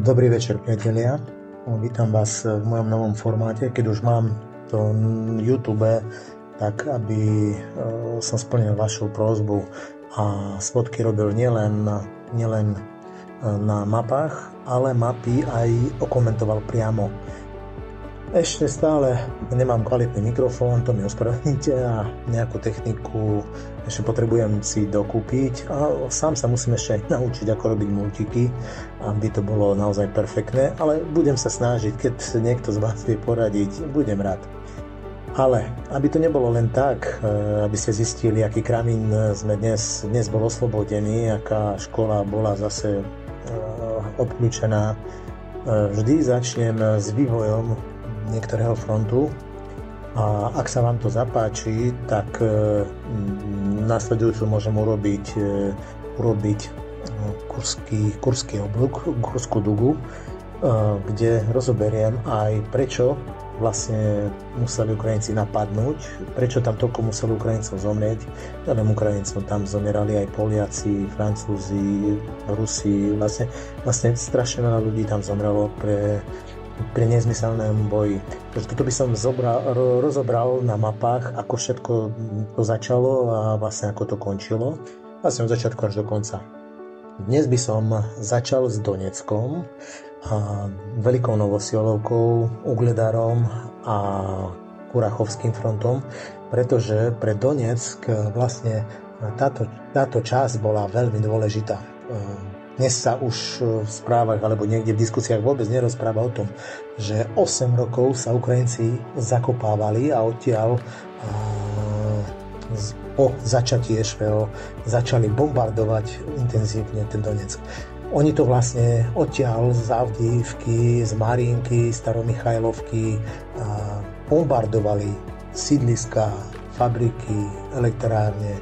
Dobrý večer, priatelia. Vítam vás v mojom novom formáte, keď už mám to YouTube, tak aby som splnil vašu prosbu a spotky robil nielen na mapách, ale mapy aj okomentoval priamo. Ešte stále nemám kvalitný mikrofón, to mi ospravedlníte, a nejakú techniku ešte potrebujem si dokúpiť a sám sa musím ešte aj naučiť, ako robiť multiky, aby to bolo naozaj perfektné, ale budem sa snažiť, keď niekto z vás vie poradiť, budem rád. Ale aby to nebolo len tak, aby ste zistili, aký kramín sme dnes bol oslobodený, aká škola bola zase obklúčená, vždy začnem s vývojom niektorého frontu a ak sa vám to zapáči, tak nasledujúcu môžem urobiť kurský oblúk, kurskú dugu, kde rozoberiem aj prečo vlastne museli Ukrajinci napadnúť, prečo tam toľko museli Ukrajincov zomrieť. Neviem, Ukrajincov tam zomierali aj Poliaci, Francúzi, Rusi, vlastne strašne veľa ľudí tam zomrelo pri nezmyselnom boji. Takže toto by som rozobral na mapách, ako všetko to začalo a vlastne ako to končilo. Vlastne od začiatku až do konca. Dnes by som začal s Doneckom, Veľkou Novosielovkou, Ugledarom a Kurachovským frontom, pretože pre Donetsk vlastne táto časť bola veľmi dôležitá. Dnes sa už v správach alebo niekde v diskusiách vôbec nerozpráva o tom, že 8 rokov sa Ukrajinci zakopávali a odtiaľ po začatí SVO začali bombardovať intenzívne ten Donetsk. Oni to vlastne odtiaľ z Avdijivky, z Mariinky, Staromichajlovky bombardovali sídliska, fabriky, elektrárne.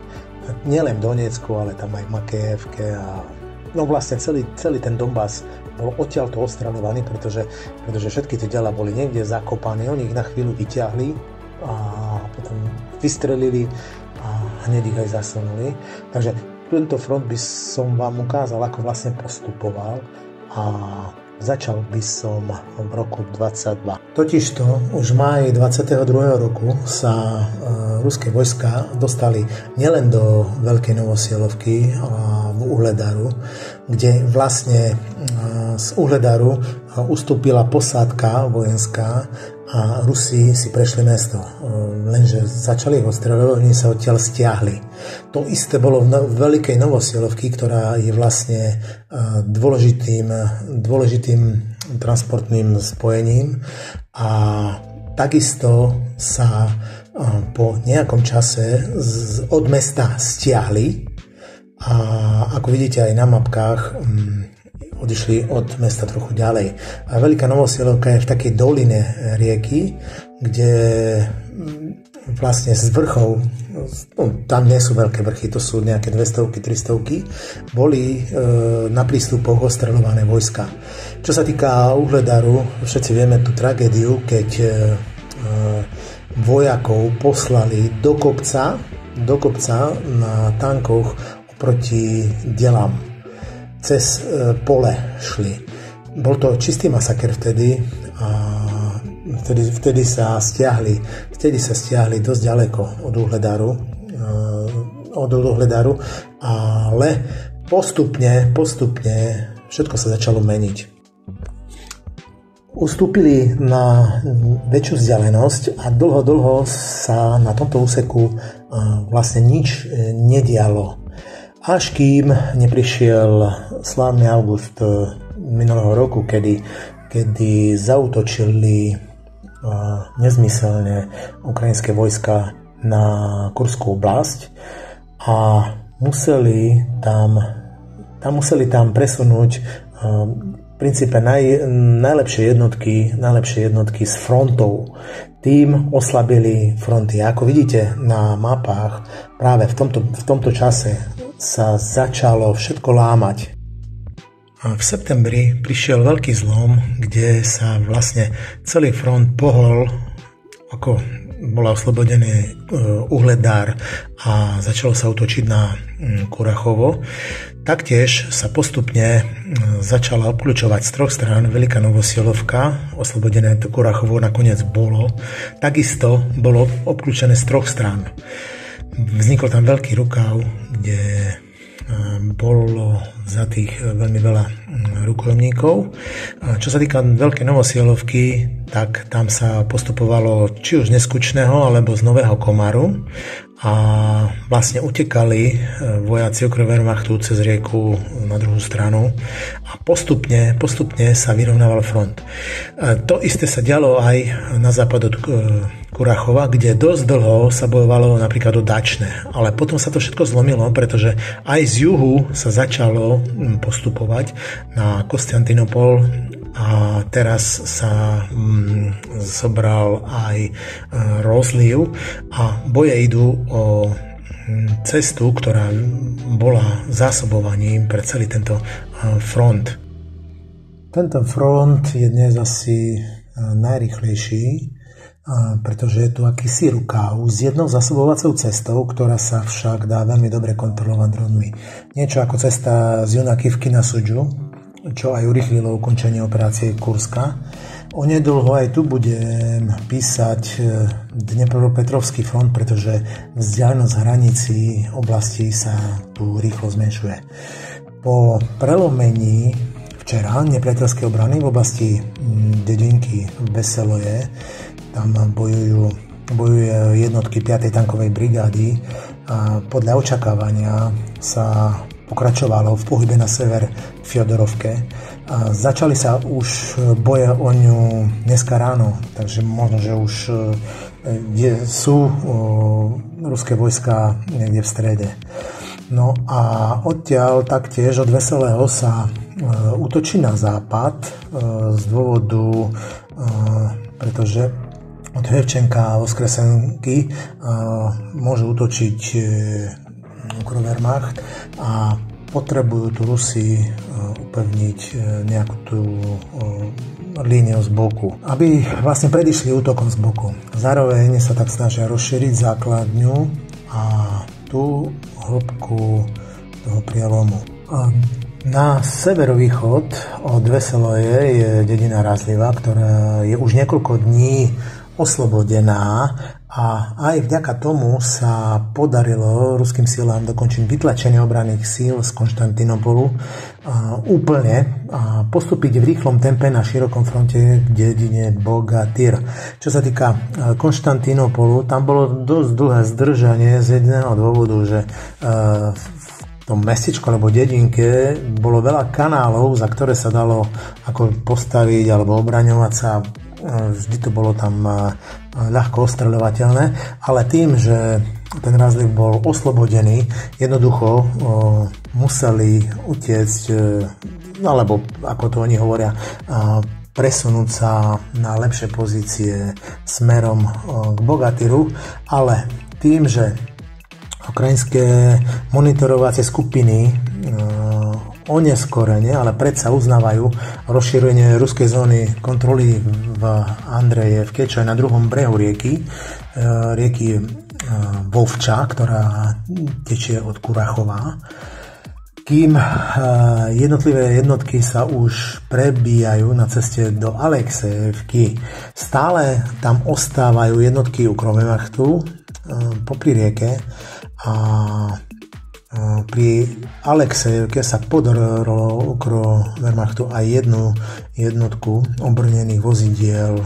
Nielen v Donecku, ale tam aj v Makejevke a vlastne celý ten Donbas bol odtiaľto odstraňovaný, pretože všetky tie diela boli niekde zakopané, oni ich na chvíľu vyťahli a potom vystrelili a hneď ich aj zasunuli. Takže tento front by som vám ukázal, ako vlastne postupoval a začal by som v roku 22. Totižto už v máji 22. roku sa ruské vojska dostali nielen do Veľkej Novosielovky a v Uhledaru, kde vlastne z Uhledaru ustúpila posádka vojenská a Rusi si prešli mesto. Lenže začali ho streľovať, oni sa odtiaľ stiahli. To isté bolo v Veľkej Novosielovky, ktorá je vlastne dôležitým transportným spojením, a takisto sa po nejakom čase od mesta stiahli a ako vidíte aj na mapkách odišli od mesta trochu ďalej. A Veľká Novosielovka je v takej doline rieky, kde vlastne z vrchov, tam nie sú veľké vrchy, to sú nejaké 200-300, boli na prístupoch ostreľované vojska. Čo sa týka Uhledaru, všetci vieme tú tragédiu, keď vojakov poslali do kopca na tankoch oproti delám. Cez pole šli. Bol to čistý masaker vtedy a vtedy sa stiahli dosť ďaleko od Uhledaru, ale postupne všetko sa začalo meniť. Ustúpili na väčšiu vzdialenosť a dlho sa na tomto úseku vlastne nič nedialo. Až kým neprišiel slávny august minulého roku, kedy zaútočili nezmyselne ukrajinské vojska na Kurskú oblasť a museli tam presunúť v princípe najlepšie jednotky z frontov. Tým oslabili fronty. Ako vidíte na mapách, práve v tomto čase sa začalo všetko lámať. A v septembri prišiel veľký zlom, kde sa vlastne celý front pohol ako bola oslobodený Uhledár a začalo sa útočiť na Kurachovo, taktiež sa postupne začala obkľúčovať z 3 strán Veľká Novosielovka, oslobodené to Kurachovo nakoniec bolo, takisto bolo obkľúčené z 3 strán. Vznikol tam veľký rukav, kde bolo za tých veľmi veľa rukojemníkov. Čo sa týka Veľkej Novosielovky, tak tam sa postupovalo či už z Neskučného alebo z Nového Komaru a vlastne utekali vojaci okrem Wehrmachtu cez rieku na druhú stranu a postupne sa vyrovnával front. To isté sa dialo aj na západ od Kurachova, kde dosť dlho sa bojovalo napríklad o Dačné, ale potom sa to všetko zlomilo, pretože aj z juhu sa začalo postupovať na Konstantinopol a teraz sa zobral aj rozliv a boje idú o cestu, ktorá bola zásobovaním pre celý tento front. Tento front je dnes asi najrýchlejší, pretože je tu akýsi rukav s jednou zásobovacou cestou, ktorá sa však dá veľmi dobre kontrolovať dronmi. Niečo ako cesta z Junakivky na Sudžu, čo aj urýchlilo ukončenie operácie Kurska. Onedlho aj tu budem písať Dnepropetrovský front, pretože vzdialenosť hraníci oblasti sa tu rýchlo zmenšuje. Po prelomení včera nepriateľskej obrany v oblasti dedinky Veseloje, tam bojuje jednotky 5. tankovej brigády a podľa očakávania sa pokračovalo v pohybe na sever Fjodorovke. A začali sa už boje o ňu dneska ráno, takže možno, že už sú ruské vojska niekde v strede. No a odtiaľ taktiež od Veselého sa útočí na západ z dôvodu, pretože od Hevčenka a Voskresenky môže útočiť Ukrovermacht a potrebujú tu Rusi upevniť nejakú tú líniu z boku, aby vlastne predišli útokom z boku. Zároveň sa tak snažia rozšíriť základňu a tú hĺbku toho prielomu. Na severovýchod od Veseloje je dedina Razliva, ktorá je už niekoľko dní oslobodená a aj vďaka tomu sa podarilo ruským silám dokončiť vytlačenie obranných síl z Konštantinopolu úplne a postúpiť v rýchlom tempe na širokom fronte k dedine Bogatyr. Čo sa týka Konštantinopolu, tam bolo dosť dlhé zdržanie z jedného dôvodu, že v tom mestečku alebo dedinke bolo veľa kanálov, za ktoré sa dalo ako postaviť alebo obraňovať sa. Vždy to bolo tam ľahko ostreľovateľné, ale tým, že ten Razliv bol oslobodený, jednoducho museli utiecť, alebo ako to oni hovoria, presunúť sa na lepšie pozície smerom k Bogatyru, ale tým, že ukrajinské monitorovacie skupiny oneskorene, ale predsa uznávajú rozšírenie ruskej zóny kontroly v Andrejevke, čo je na druhom brehu rieky Vovča, ktorá tečie od Kurachova. Kým jednotlivé jednotky sa už prebíjajú na ceste do Alexejevky, stále tam ostávajú jednotky Ukrovermachtu popri rieke a pri Alexejevke sa podarilo Ukrovermachtu aj jednu jednotku obrnených vozidiel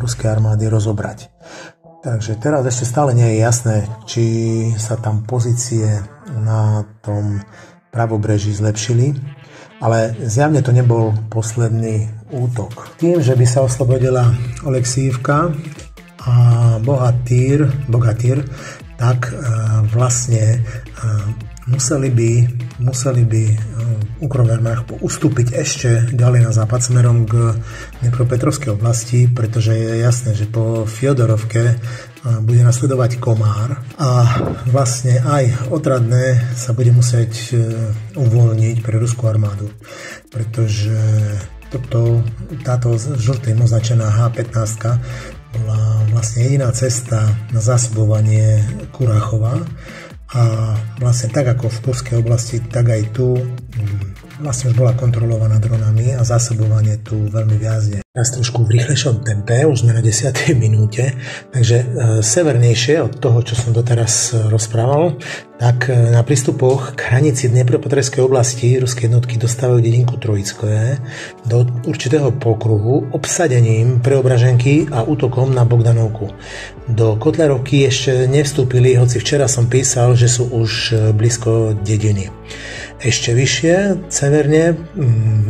ruskej armády rozobrať. Takže teraz ešte stále nie je jasné, či sa tam pozície na tom pravobreží zlepšili, ale zjavne to nebol posledný útok. Tým, že by sa oslobodila Alexejevka a Bogatyr, tak vlastne museli by Ukrovermacht ustúpiť ešte ďalej na západ smerom k Dnepropetrovskej oblasti, pretože je jasné, že po Fjodorovke bude nasledovať Komár a vlastne aj Otradné sa bude musieť uvoľniť pre ruskú armádu, pretože táto žltým označená H-15 bola vlastne jediná cesta na zásobovanie Kuráchova a vlastne tak ako v Kurskej oblasti, tak aj tu vlastne už bola kontrolovaná dronami a zásobovanie tu veľmi viazne. Teraz trošku v rýchlejšom tempe, už sme na 10. minúte, takže severnejšie od toho, čo som doteraz rozprával, tak na prístupoch k hranici Dniepropetrovskej oblasti ruské jednotky dostávajú dedinku Trojické do určitého polkruhu obsadením Preobraženky a útokom na Bogdanovku. Do Kotlerovky ešte nevstúpili, hoci včera som písal, že sú už blízko dediny. Ešte vyššie, severne,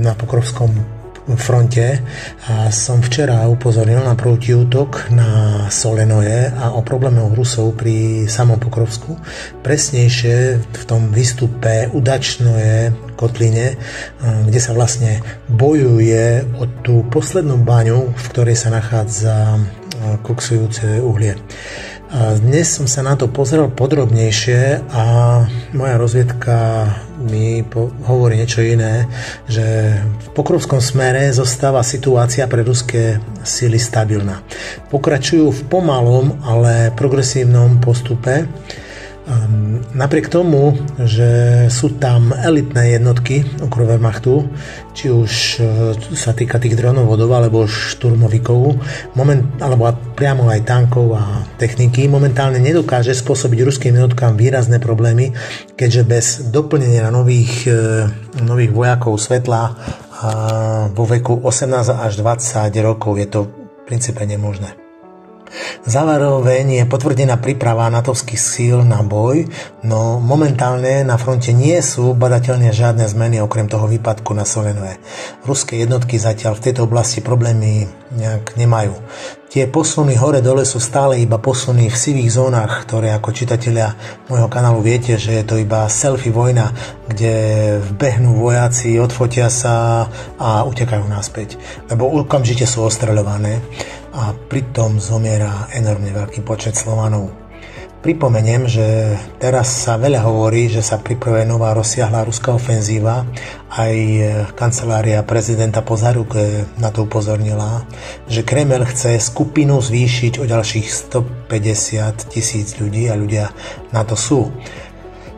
na Pokrovskom fronte a som včera upozornil na protiútok na Solenoje a o problémoch Rusov pri samom Pokrovsku. Presnejšie v tom výstupe Udačnoje kotline, kde sa vlastne bojuje o tú poslednú baňu, v ktorej sa nachádza koksujúce uhlie. Dnes som sa na to pozrel podrobnejšie a moja rozviedka mi hovorí niečo iné, že v Pokrovskom smere zostáva situácia pre ruské sily stabilná. Pokračujú v pomalom, ale progresívnom postupe. Napriek tomu, že sú tam elitné jednotky Ukrovermachtu, či už sa týka tých dronovodov alebo šturmovíkov, alebo priamo aj tankov a techniky, momentálne nedokáže spôsobiť ruským jednotkám výrazné problémy, keďže bez doplnenia nových vojakov svetla vo veku 18 až 20 rokov je to v princípe nemožné. Zároveň je potvrdená príprava natovských síl na boj, no momentálne na fronte nie sú badateľne žiadne zmeny okrem toho výpadku na Solenoje. Ruské jednotky zatiaľ v tejto oblasti problémy nejak nemajú. Tie posuny hore-dole sú stále iba posuny v sivých zónach, ktoré ako čitatelia môjho kanálu viete, že je to iba selfie vojna, kde vbehnú vojaci, odfotia sa a utekajú naspäť, lebo okamžite sú ostreľované a pritom zomiera enormne veľký počet Slovanov. Pripomeniem, že teraz sa veľa hovorí, že sa pripravuje nová rozsiahla ruská ofenzíva. Aj kancelária prezidenta Pozaruk na to upozornila, že Kreml chce skupinu zvýšiť o ďalších 150 000 ľudí a ľudia na to sú.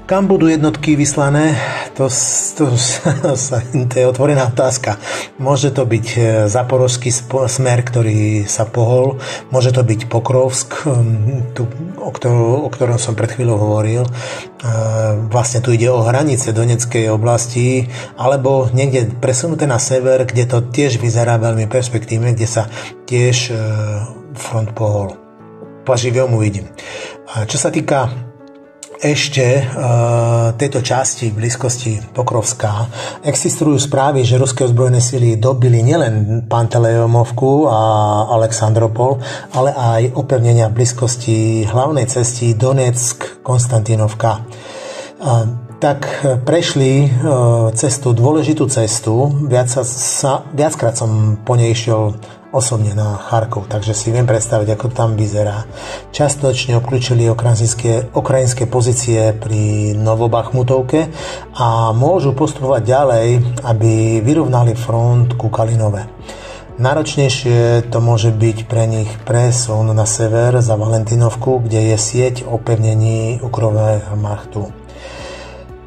Kam budú jednotky vyslané? To je otvorená otázka. Môže to byť Zaporožský smer, ktorý sa pohol, môže to byť Pokrovsk, o ktorom som pred chvíľou hovoril. Vlastne tu ide o hranice Donetskej oblasti, alebo niekde presunuté na sever, kde to tiež vyzerá veľmi perspektívne, kde sa tiež front pohol. Paživým uvidím. Čo sa týka ešte tejto časti v blízkosti Pokrovská existujú správy, že ruské ozbrojené sily dobili nielen Pantelejomovku a Alexandropol, ale aj opevnenia v blízkosti hlavnej cesty Donetsk-Konstantinovka. Tak prešli dôležitú cestu, viackrát som po nej išiel osobne na Charkov, takže si viem predstaviť, ako tam vyzerá. Častočne obklúčili ukrajinské pozície pri Novobachmutovke a môžu postupovať ďalej, aby vyrovnali front ku Kalinove. Náročnejšie to môže byť pre nich presun na sever za Valentinovku, kde je sieť opevnení Ukrovermachtu.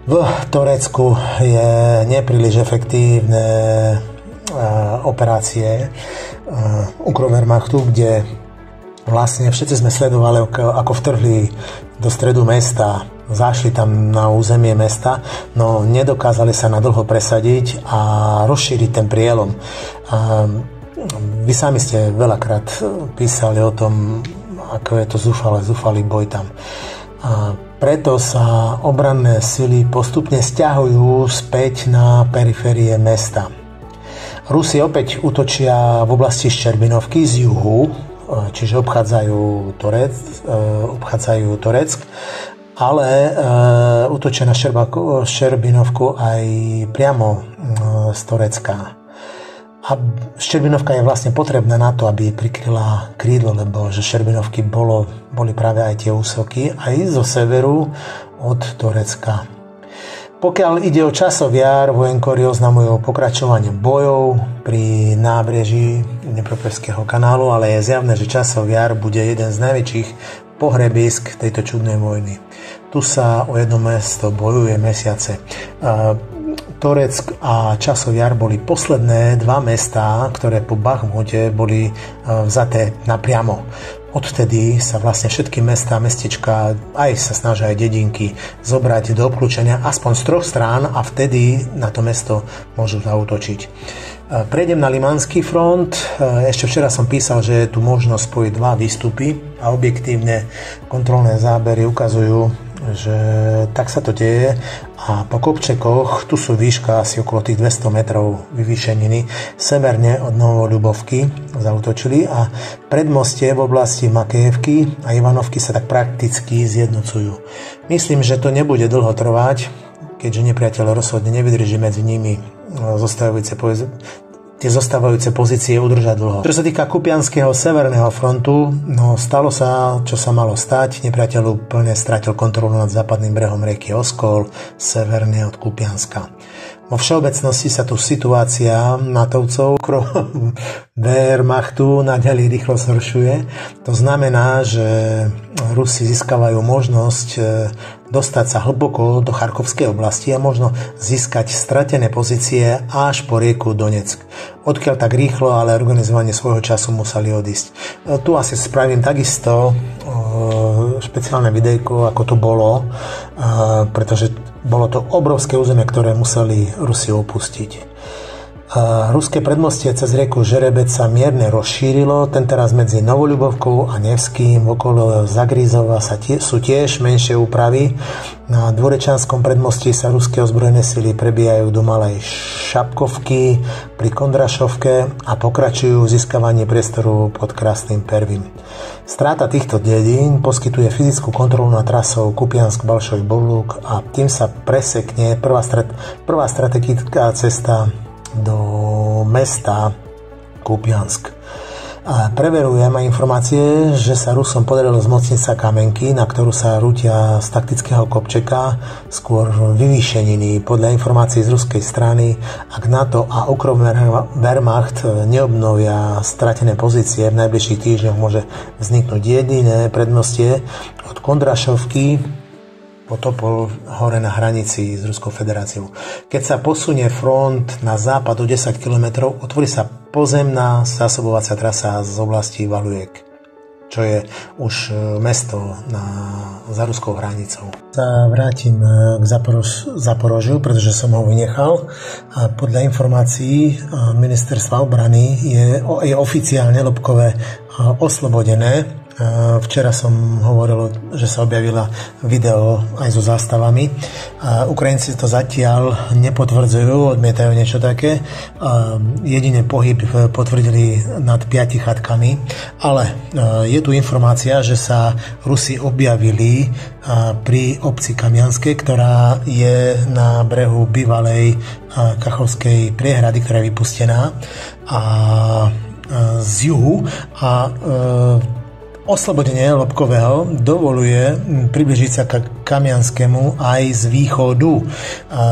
V Turecku je nepríliš efektívne operácie Ukrovermachtu, kde vlastne všetci sme sledovali, ako vtrhli do stredu mesta, zašli tam na územie mesta, no nedokázali sa nadlho presadiť a rozšíriť ten prielom. Vy sami ste veľakrát písali o tom, ako je to zúfalý boj tam. Preto sa obranné sily postupne sťahujú späť na periférie mesta. Rusi opäť útočia v oblasti Ščerbinovky z juhu, čiže obchádzajú Tureck, ale útočia na Ščerbinovku aj priamo z Turecka. A Ščerbinovka je vlastne potrebná na to, aby prikryla krídlo, lebo že Ščerbinovky boli práve aj tie úsoky aj zo severu od Turecka. Pokiaľ ide o Časov Jar, vojenkori oznamujú pokračovanie bojov pri nábreží Dnepropežského kanálu, ale je zjavné, že Časov Jar bude jeden z najväčších pohrebisk tejto čudnej vojny. Tu sa o jedno mesto bojuje mesiace. Toreck a Časov Jar boli posledné dva mestá, ktoré po Bachmute boli vzaté napriamo. Odtedy sa vlastne všetky mestá, mestečka, aj sa snažia aj dedinky zobrať do obklúčenia aspoň z 3 strán a vtedy na to mesto môžu zaútočiť. Prejdem na Limanský front. Ešte včera som písal, že je tu možnosť spojiť 2 výstupy a objektívne kontrolné zábery ukazujú, že tak sa to deje a po kopčekoch, tu sú výška asi okolo tých 200 metrov vyvýšeniny, severne od Novoľubovky zaútočili a predmostie v oblasti Makejevky a Ivanovky sa tak prakticky zjednocujú. Myslím, že to nebude dlho trvať, keďže nepriateľ rozhodne nevydrží medzi nimi tie zostávajúce pozície udržať dlho. Čo sa týka Kupianskeho severného frontu, stalo sa, čo sa malo stať. Nepriateľ úplne stratil kontrolu nad západným brehom rieky Oskol, severne od Kupianska. Vo všeobecnosti sa tu situácia natovcov Wehrmachtu naďalej rýchlo zhoršuje. To znamená, že Rusi získavajú možnosť dostať sa hlboko do Charkovskej oblasti a možno získať stratené pozície až po rieku Doneck. Odkiaľ tak rýchlo, ale organizovanie svojho času museli odísť. Tu asi spravím takisto špeciálne videjko, ako to bolo, pretože bolo to obrovské územie, ktoré museli Rusi opustiť. Ruské predmostie cez rieku Žerebec sa mierne rozšírilo, tenteraz medzi Novoľubovkou a Nevským okolo Zagrízova sú tiež menšie úpravy. Na Dvorečanskom predmostí sa ruské ozbrojené sily prebijajú do Malej Šapkovky pri Kondrašovke a pokračujú v získavaní priestoru pod Krásnym Pervím. Stráta týchto dedín poskytuje fyzickú kontrolu nad trasou Kupiansk-Balšoj-Borluk a tým sa presekne prvá strategická cesta do mesta Kupiansk. Preverujem aj informácie, že sa Rusom podarilo zmocniť sa Kamenky, na ktorú sa rútia z taktického kopčeka, skôr vyvýšeniny. Podľa informácií z ruskej strany, ak NATO a Wehrmacht neobnovia stratené pozície, v najbližších týždňoch môže vzniknúť jediné predmostie od Kondrašovky po Topol hore na hranici s Ruskou federáciou. Keď sa posunie front na západ o 10 km, otvorí sa pozemná zásobovacia trasa z oblasti Valujek, čo je už mesto za ruskou hranicou. Sa vrátim k Zaporožiu, pretože som ho vynechal. A podľa informácií ministerstva obrany je oficiálne Lobkové oslobodené. Včera som hovoril, že sa objavila video aj so zástavami. Ukrajinci to zatiaľ nepotvrdzujú, odmietajú niečo také. Jedine pohyb potvrdili nad 5 chatkami, ale je tu informácia, že sa Rusi objavili pri obci Kamianske, ktorá je na brehu bývalej Kachovskej priehrady, ktorá je vypustená z juhu a oslobodenie Lobkového dovoluje približiť sa k Kamianskému aj z východu.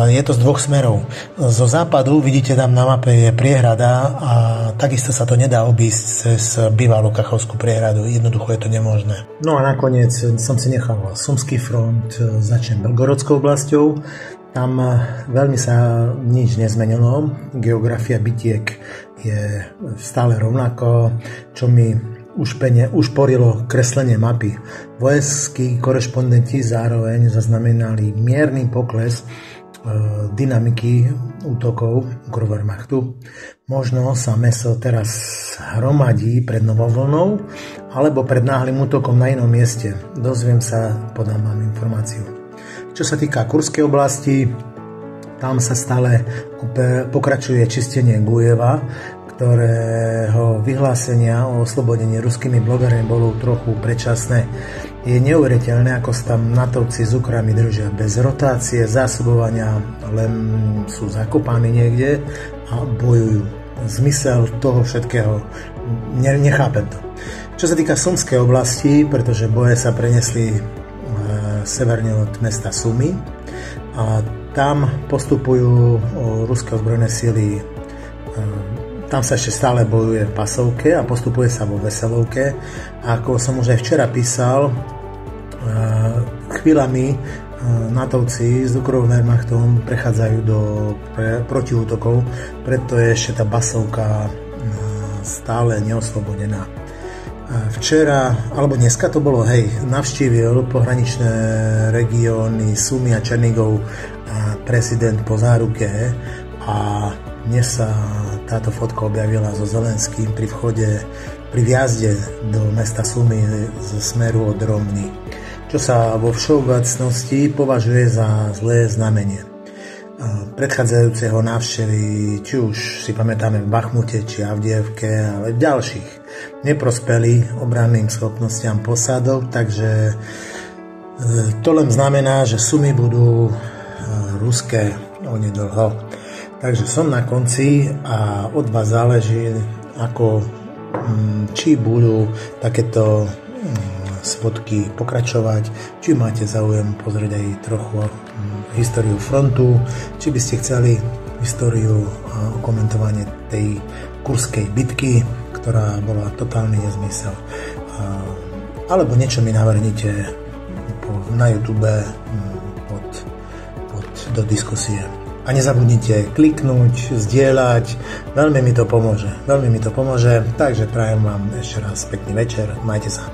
Je to z 2 smerov. Zo západu, vidíte tam na mape, je priehrada a takisto sa to nedá obísť cez bývalú Kachovskú priehradu. Jednoducho je to nemožné. No a nakoniec som si nechal Sumský front, začnem Belgorodskou oblasťou. Tam veľmi sa nič nezmenilo. Geografia bitiek je stále rovnako, čo mi už porilo kreslenie mapy. Vojenskí korešpondenti zároveň zaznamenali mierny pokles dynamiky útokov Wehrmachtu. Možno sa mäso teraz hromadí pred novou vlnou alebo pred náhlym útokom na inom mieste. Dozviem sa, podám vám informáciu. Čo sa týka Kurskej oblasti, tam sa stále pokračuje čistenie Gujeva, ktorého vyhlásenia o oslobodení ruskými blogermi bolo trochu predčasné. Je neuveriteľné, ako sa tam natovci s Ukrami držia bez rotácie, zásobovania, len sú zakopaní niekde a bojujú. Zmysel toho všetkého nechápem to. Čo sa týka Sumskej oblasti, pretože boje sa prenesli severne od mesta Sumy a tam postupujú ruské ozbrojené síly. Tam sa ešte stále bojuje v Pasovke a postupuje sa vo Veselovke. A ako som už aj včera písal, chvíľami natovci s Ukrowehrmachtom prechádzajú do protiútokov, preto je ešte tá Basovka stále neoslobodená. Včera, alebo dneska to bolo, navštívil pohraničné regióny Sumy a Černigov prezident po záruke a dnes sa táto fotka objavila so Zelenským pri vchode, pri vjazde do mesta Sumy zo smeru od Romny, čo sa vo všeobecnosti považuje za zlé znamenie predchádzajúceho návštevy, či už si pamätáme v Bachmute či Avdiivke, ale v ďalších neprospeli obranným schopnostiam posádok, takže to len znamená, že Sumy budú ruské onedlho. Takže som na konci a od vás záleží, ako či budú takéto svodky pokračovať, či máte záujem pozrieť aj trochu históriu frontu, či by ste chceli históriu a komentovanie tej kurskej bitky, ktorá bola totálny nezmysel. Alebo niečo mi navrhnite na YouTube do diskusie. A nezabudnite kliknúť, zdieľať, veľmi mi to pomôže. Takže prajem vám ešte raz pekný večer, majte sa.